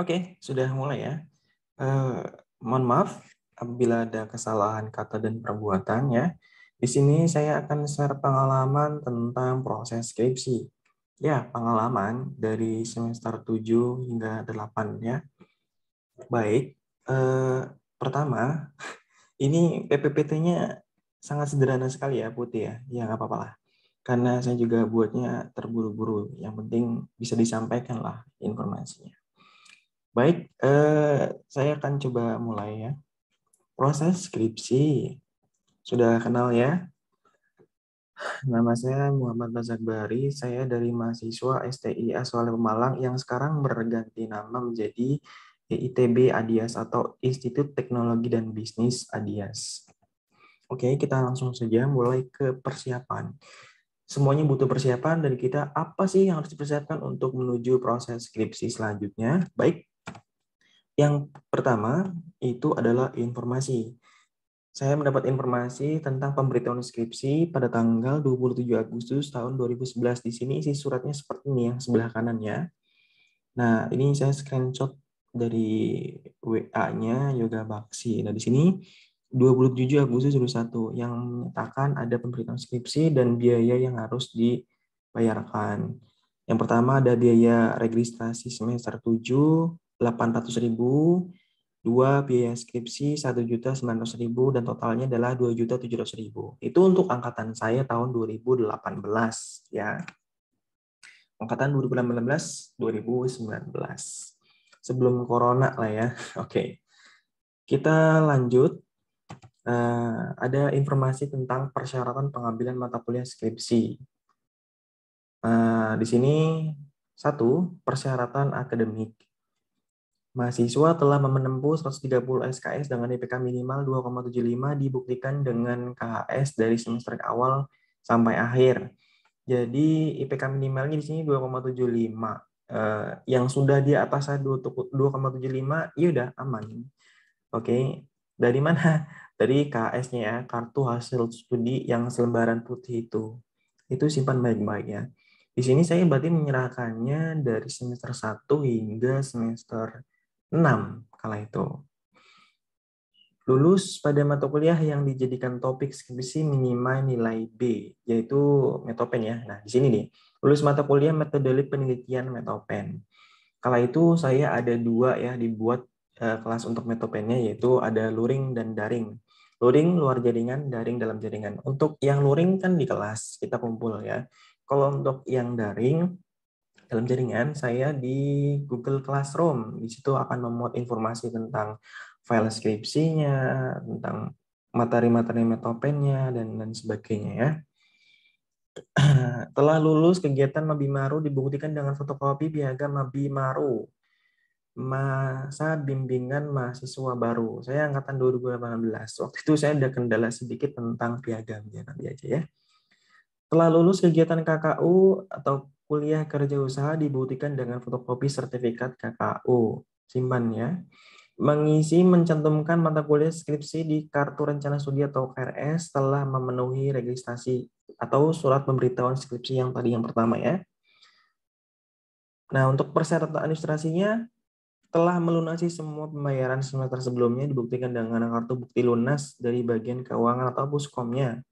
Oke, sudah mulai ya. Eh, Mohon maaf apabila ada kesalahan kata dan perbuatan ya. Di sini saya akan share pengalaman tentang proses skripsi. Ya, pengalaman dari semester 7 hingga 8 ya. Baik, pertama, ini PPPT-nya sangat sederhana sekali ya, Putih ya. Ya, nggak apa-apa lah. Karena saya juga buatnya terburu-buru. Yang penting bisa disampaikan lah informasinya. Baik, saya akan coba mulai ya. Proses skripsi. Sudah kenal ya? Nama saya Muhammad Razak Bari. Saya dari mahasiswa STI Aswal Pemalang yang sekarang berganti nama menjadi IITB Adias atau Institut Teknologi dan Bisnis Adias. Oke, kita langsung saja mulai ke persiapan. Semuanya butuh persiapan dari kita. Apa sih yang harus dipersiapkan untuk menuju proses skripsi selanjutnya? Baik, yang pertama itu adalah informasi. Saya mendapat informasi tentang pemberitahuan skripsi pada tanggal 27 Agustus tahun 2011. Di sini isi suratnya seperti ini yang sebelah kanannya. Nah, ini saya screenshot dari WA-nya Yoga Baksi. Nah, di sini 27 Agustus 2021 yang menyatakan ada pemberitahuan skripsi dan biaya yang harus dibayarkan. Yang pertama ada biaya registrasi semester 7, 800.000. Dua, biaya skripsi 1.900.000 dan totalnya adalah 2.700.000. Itu untuk angkatan saya tahun 2018 ya. Angkatan 2018-2019. Sebelum corona lah ya. Oke. Kita lanjut. Ada informasi tentang persyaratan pengambilan mata kuliah skripsi. Di sini satu, persyaratan akademik. Mahasiswa telah menempuh 130 SKS dengan IPK minimal 2,75 dibuktikan dengan KHS dari semester awal sampai akhir. Jadi IPK minimalnya di sini 2,75. Yang sudah di atas 2,75, ya udah aman. Oke, dari mana? Dari KHS-nya ya, kartu hasil studi yang selembaran putih itu. Itu simpan baik-baik ya. Di sini saya berarti menyerahkannya dari semester 1 hingga semester 6 kala itu. Lulus pada mata kuliah yang dijadikan topik skripsi minimal nilai B, yaitu Metopen ya. Nah, di sini nih, lulus mata kuliah metode penelitian Metopen. Kala itu saya ada dua ya dibuat kelas untuk Metopennya, yaitu ada luring dan daring. Luring luar jaringan, daring dalam jaringan. Untuk yang luring kan di kelas, kita kumpul ya. Kalau untuk yang daring, dalam jaringan, saya di Google Classroom. Di situ akan memuat informasi tentang file skripsinya, tentang materi-materi Metopennya, dan sebagainya ya. Telah lulus kegiatan Mabimaru dibuktikan dengan fotokopi piagam Mabimaru. Masa bimbingan mahasiswa baru. Saya angkatan 2018. Waktu itu saya ada kendala sedikit tentang piagamnya, nanti aja ya. Telah lulus kegiatan KKU atau kuliah kerja usaha dibuktikan dengan fotokopi sertifikat KKU. Simpan ya. Mengisi mencantumkan mata kuliah skripsi di kartu rencana studi atau KRS telah memenuhi registrasi atau surat pemberitahuan skripsi yang tadi yang pertama ya. Nah, untuk persyaratan administrasinya telah melunasi semua pembayaran semester sebelumnya dibuktikan dengan kartu bukti lunas dari bagian keuangan atau puskomnya.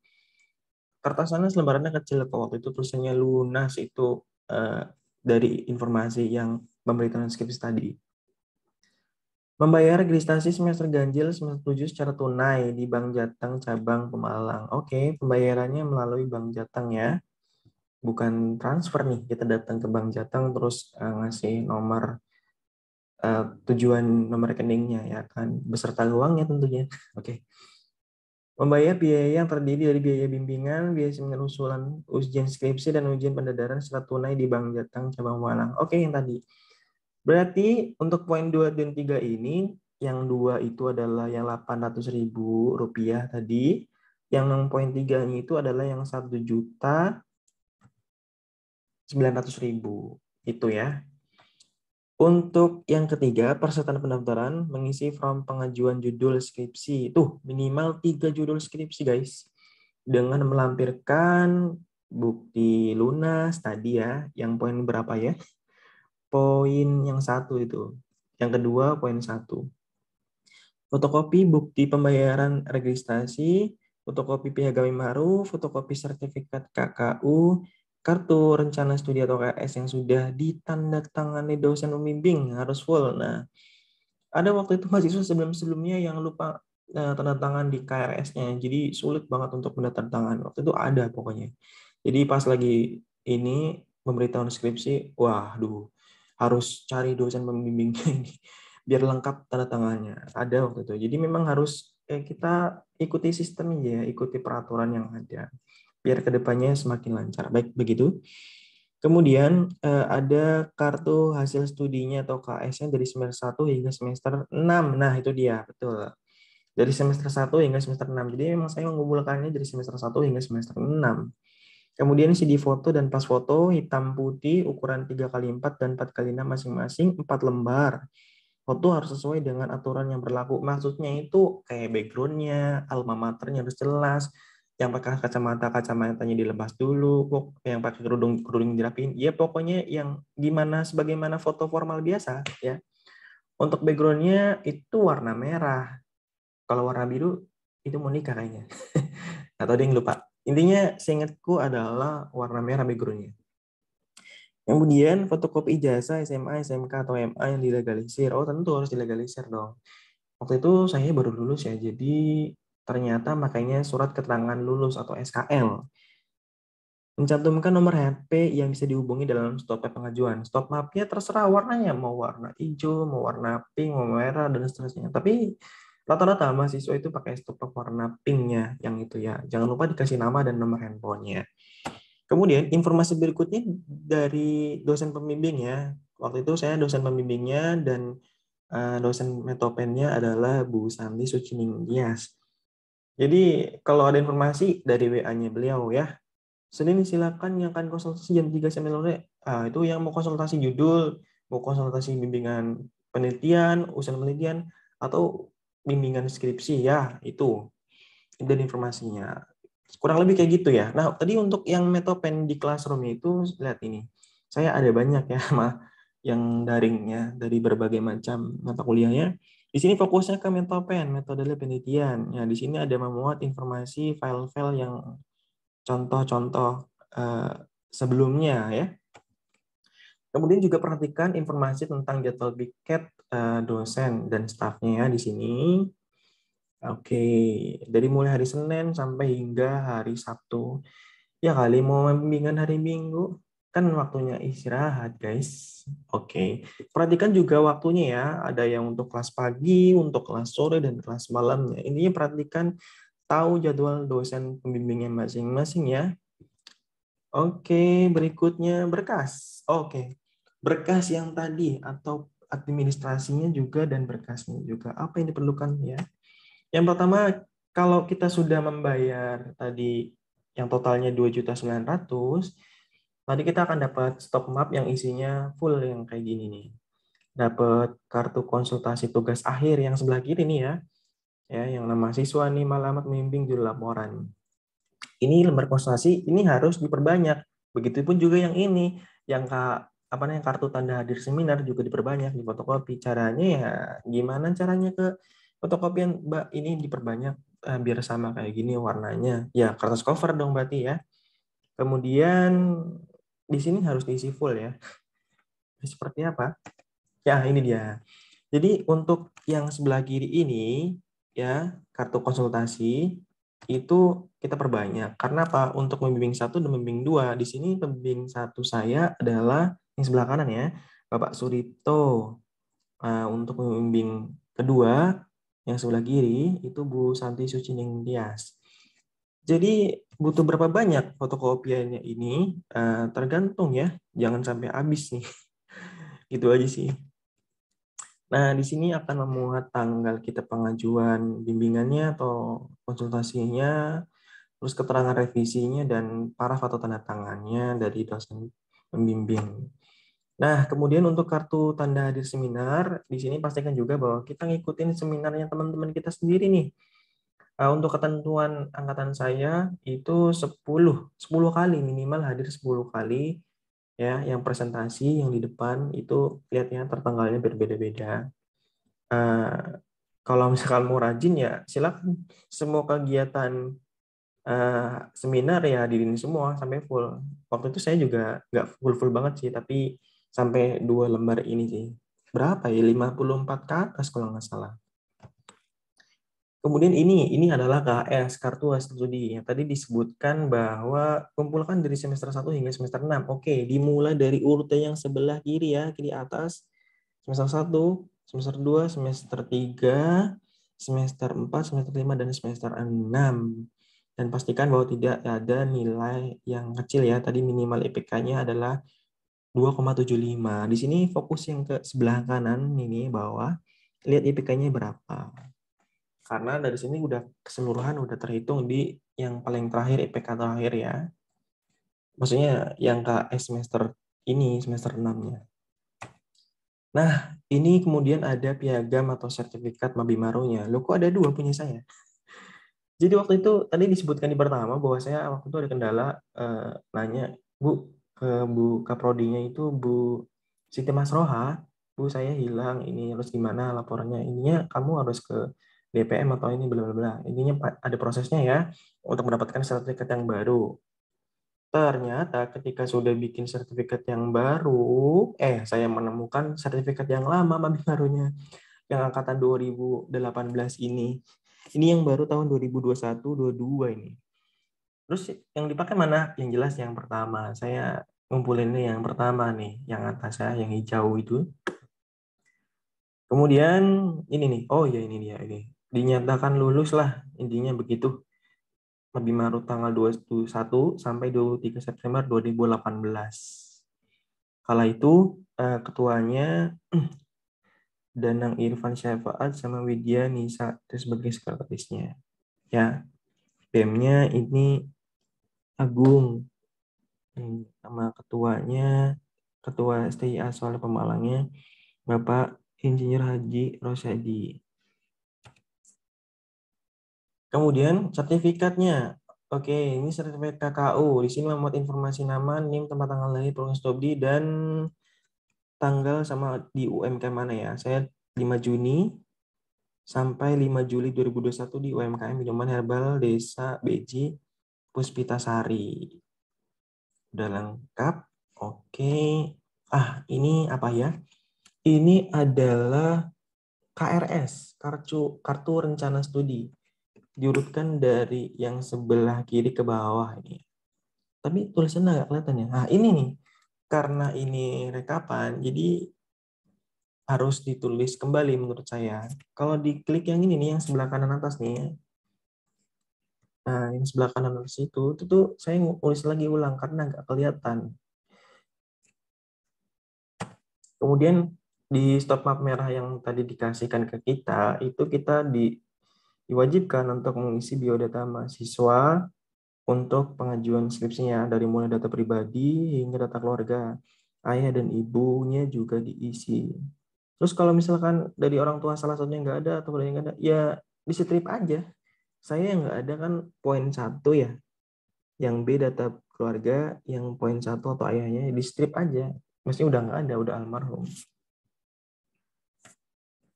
Kertasannya selembarannya kecil kok, waktu itu tulisannya lunas itu dari informasi yang pemberitahuan skripsi tadi. Membayar registrasi semester ganjil semester 7 secara tunai di Bank Jateng cabang Pemalang. Oke, pembayarannya melalui Bank Jateng ya. Bukan transfer nih, kita datang ke Bank Jateng terus ngasih nomor tujuan nomor rekeningnya ya kan, beserta uangnya tentunya. Oke. Membayar biaya yang terdiri dari biaya bimbingan, biaya seminar usulan, ujian skripsi, dan ujian pendadaran secara tunai di Bank Jateng cabang Malang. Oke, yang tadi. Berarti untuk poin 2 dan 3 ini, yang 2 itu adalah yang Rp800.000 tadi, yang poin 3 itu adalah yang 1.900.000 itu ya. Untuk yang ketiga, persyaratan pendaftaran mengisi form pengajuan judul skripsi. Tuh, minimal 3 judul skripsi, guys. Dengan melampirkan bukti lunas tadi ya, yang poin berapa ya? Poin yang 1 itu. Yang kedua, poin 1. Fotokopi bukti pembayaran registrasi, fotokopi piagam ma'ruf, fotokopi sertifikat KKU, kartu rencana studi atau KRS yang sudah ditandatangani dosen pembimbing harus full. Nah, ada waktu itu mahasiswa sebelum-sebelumnya yang lupa tanda tangan di KRS-nya, jadi sulit banget untuk menandatangan. Waktu itu ada pokoknya. Jadi pas lagi ini pemberitahuan skripsi, waduh, harus cari dosen pembimbingnya ini biar lengkap tanda tangannya. Ada waktu itu. Jadi memang harus kita ikuti sistemnya ya, ikuti peraturan yang ada biar kedepannya semakin lancar. Baik begitu. Kemudian ada kartu hasil studinya atau KS-nya dari semester 1 hingga semester 6. Nah, itu dia, betul. Dari semester 1 hingga semester 6. Jadi memang saya mengumpulkannya dari semester 1 hingga semester 6. Kemudian CD foto dan pas foto hitam putih ukuran 3x4 dan 4x6 masing-masing 4 lembar. Foto harus sesuai dengan aturan yang berlaku. Maksudnya itu kayak background-nya, alma maternya harus jelas. Yang pakai kacamatanya dilepas dulu, yang pakai kerudung dirapiin. Ya pokoknya yang gimana sebagaimana foto formal biasa ya. Untuk background-nya itu warna merah. Kalau warna biru itu mau nikah kayaknya. Atau ada yang lupa. Intinya seingatku adalah warna merah background-nya. Kemudian fotokopi ijazah SMA, SMK, atau MA yang dilegalisir. Oh tentu harus dilegalisir dong. Waktu itu saya baru lulus ya, jadi ternyata makanya surat keterangan lulus atau SKL. Mencantumkan nomor HP yang bisa dihubungi dalam stop map pengajuan. Stop map-nya terserah warnanya, mau warna hijau, mau warna pink, mau merah, dan seterusnya. Tapi rata-rata mahasiswa itu pakai stop map warna pink-nya, yang itu ya. Jangan lupa dikasih nama dan nomor handphonenya. Kemudian informasi berikutnya dari dosen pembimbingnya. Waktu itu saya dosen pembimbingnya dan dosen metopennya adalah Bu Santi Sucining Tias. Jadi kalau ada informasi dari WA-nya beliau ya, Senin silakan yang akan konsultasi jam 3 sampai sore. Itu yang mau konsultasi judul, mau konsultasi bimbingan penelitian, urusan penelitian, atau bimbingan skripsi ya, itu. Dan informasinya. Kurang lebih kayak gitu ya. Nah, tadi untuk yang metopen di classroom itu, lihat ini. Saya ada banyak ya, yang daringnya dari berbagai macam mata kuliahnya. Di sini fokusnya ke metopen, metode penelitian. Ya, di sini ada memuat informasi file-file yang contoh-contoh sebelumnya ya. Kemudian juga perhatikan informasi tentang jadwal piket dosen dan stafnya ya di sini. Oke, dari mulai hari Senin sampai hingga hari Sabtu. Ya kali mau bimbingan hari Minggu, kan waktunya istirahat, guys. Oke, perhatikan juga waktunya ya. Ada yang untuk kelas pagi, untuk kelas sore, dan kelas malamnya. Intinya perhatikan tahu jadwal dosen pembimbingnya masing-masing ya. Oke, berikutnya berkas. Oke, berkas yang tadi atau administrasinya juga dan berkasnya juga. Apa yang diperlukan ya? Yang pertama, kalau kita sudah membayar tadi yang totalnya 2.900.000, tadi kita akan dapat stok map yang isinya full yang kayak gini nih. Dapat kartu konsultasi tugas akhir yang sebelah kiri nih ya. Ya, yang nama siswa nih, alamat, membimbing, judul laporan. Ini lembar konsultasi ini harus diperbanyak. Begitupun juga yang ini, yang kartu tanda hadir seminar juga diperbanyak di fotokopi. Caranya ya gimana caranya ke fotokopian Mbak ini diperbanyak biar sama kayak gini warnanya. Ya, kertas cover dong berarti ya. Kemudian di sini harus diisi full ya. Seperti apa? Ya, ini dia. Jadi untuk yang sebelah kiri ini ya, kartu konsultasi itu kita perbanyak. Karena apa? Untuk membimbing 1 dan membimbing 2, di sini pembimbing 1 saya adalah yang sebelah kanan ya, Bapak Surito. Untuk membimbing kedua yang sebelah kiri itu Bu Santi Sucining Tias. Jadi butuh berapa banyak fotokopiannya ini tergantung ya, jangan sampai habis nih. Itu aja sih. Nah, di sini akan memuat tanggal kita pengajuan bimbingannya atau konsultasinya, terus keterangan revisinya, dan paraf atau tanda tangannya dari dosen pembimbing. Nah, kemudian untuk kartu tanda hadir seminar, di sini pastikan juga bahwa kita ngikutin seminarnya teman-teman kita sendiri nih. Untuk ketentuan angkatan saya itu 10 kali, minimal hadir 10 kali Ya, yang presentasi yang di depan itu lihatnya tertanggalnya berbeda-beda. Kalau misalkan mau rajin ya silakan, semua kegiatan seminar ya hadirin semua sampai full. Waktu itu saya juga nggak full banget sih, tapi sampai 2 lembar ini sih. Berapa ya? 54 ke atas kalau nggak salah. Kemudian ini adalah KS, kartu hasil studi. Yang tadi disebutkan bahwa kumpulkan dari semester 1 hingga semester 6. Oke, dimulai dari urutan yang sebelah kiri ya, kiri atas. Semester 1, semester 2, semester 3, semester 4, semester 5, dan semester 6. Dan pastikan bahwa tidak ada nilai yang kecil ya. Tadi minimal IPK-nya adalah 2,75. Di sini fokus yang ke sebelah kanan ini bawah. Lihat IPK-nya berapa. Karena dari sini udah keseluruhan udah terhitung di yang paling terakhir, IPK terakhir ya. Maksudnya yang KS semester ini, semester 6-nya. Nah, ini kemudian ada piagam atau sertifikat Mabimarunya. Loh, kok ada 2 punya saya? Jadi waktu itu tadi disebutkan di pertama bahwa saya waktu itu ada kendala, nanya, Bu, ke Bu Kaprodinya itu Bu Siti Masroha, Bu saya hilang, ini harus gimana laporannya? Ininya kamu harus ke DPM atau ini bla bla bla. Ininya ada prosesnya ya untuk mendapatkan sertifikat yang baru. Ternyata ketika sudah bikin sertifikat yang baru, saya menemukan sertifikat yang lama Mabimarunya, yang angkatan 2018 ini. Ini yang baru tahun 2021-22 ini. Terus yang dipakai mana? Yang jelas yang pertama. Saya ngumpulin ini yang pertama nih, yang atas ya, yang hijau itu. Kemudian ini nih, oh ya ini dia ini. Dinyatakan lulus lah, intinya begitu. Mabimaru tanggal 21 sampai 23 September 2018. Kala itu ketuanya Danang Irfan Syafaat sama Widya Nisa itu sebagai sekretarisnya. Ya, BEM-nya ini Agung. Sama ketuanya, ketua STIA soal Pemalangnya Bapak Insinyur Haji Rosadi. Kemudian sertifikatnya. Oke, ini sertifikat KKU. Di sini memuat informasi nama, NIM, tempat tanggal lahir, program studi, dan tanggal sama di UMK mana ya. Saya 5 Juni sampai 5 Juli 2021 di UMKM Minuman Herbal Desa Beji Puspitasari. Udah lengkap. Oke. Ini apa ya? Ini adalah KRS, kartu rencana studi. Diurutkan dari yang sebelah kiri ke bawah ini. Tapi tulisannya nggak kelihatan ya. Nah, ini nih. Karena ini rekapan, jadi harus ditulis kembali menurut saya. Kalau diklik yang ini nih, yang sebelah kanan atas nih. Nah, yang sebelah kanan atas itu tuh saya nulis lagi ulang karena nggak kelihatan. Kemudian di stop map merah yang tadi dikasihkan ke kita, itu kita diwajibkan untuk mengisi biodata mahasiswa untuk pengajuan skripsinya, dari mulai data pribadi hingga data keluarga. Ayah dan ibunya juga diisi. Terus kalau misalkan dari orang tua salah satunya nggak ada atau yang nggak ada, ya di strip aja. Saya yang nggak ada kan poin 1 ya. Yang B data keluarga, yang poin 1 atau ayahnya di strip aja. Mesti udah nggak ada, udah almarhum.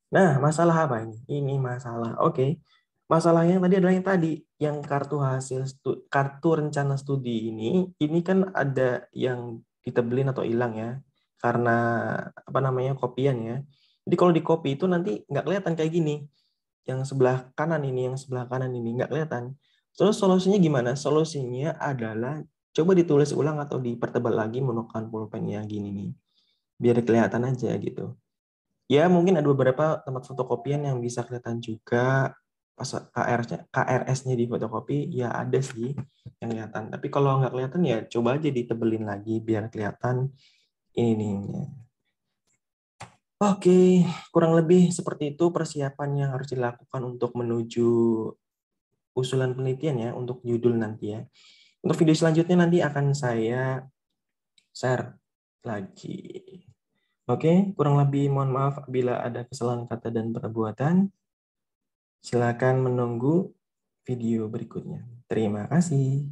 Nah, masalah apa ini? Ini masalah. Oke. Masalahnya tadi adalah yang tadi, yang kartu rencana studi ini kan ada yang ditebelin atau hilang ya. Karena apa namanya? Kopian ya. Jadi kalau di copy itu nanti nggak kelihatan kayak gini. Yang sebelah kanan ini, yang sebelah kanan ini nggak kelihatan. Terus solusinya gimana? Solusinya adalah coba ditulis ulang atau dipertebal lagi menggunakan pulpen yang gini nih. Biar kelihatan aja gitu. Ya, mungkin ada beberapa tempat fotokopian yang bisa kelihatan juga pas KRS-nya di fotokopi, ya ada sih yang kelihatan. Tapi kalau nggak kelihatan ya coba aja ditebelin lagi biar kelihatan ininya. Oke, kurang lebih seperti itu persiapan yang harus dilakukan untuk menuju usulan penelitian ya untuk judul nanti ya. Untuk video selanjutnya nanti akan saya share lagi. Oke, kurang lebih mohon maaf bila ada kesalahan kata dan perbuatan. Silakan menunggu video berikutnya. Terima kasih.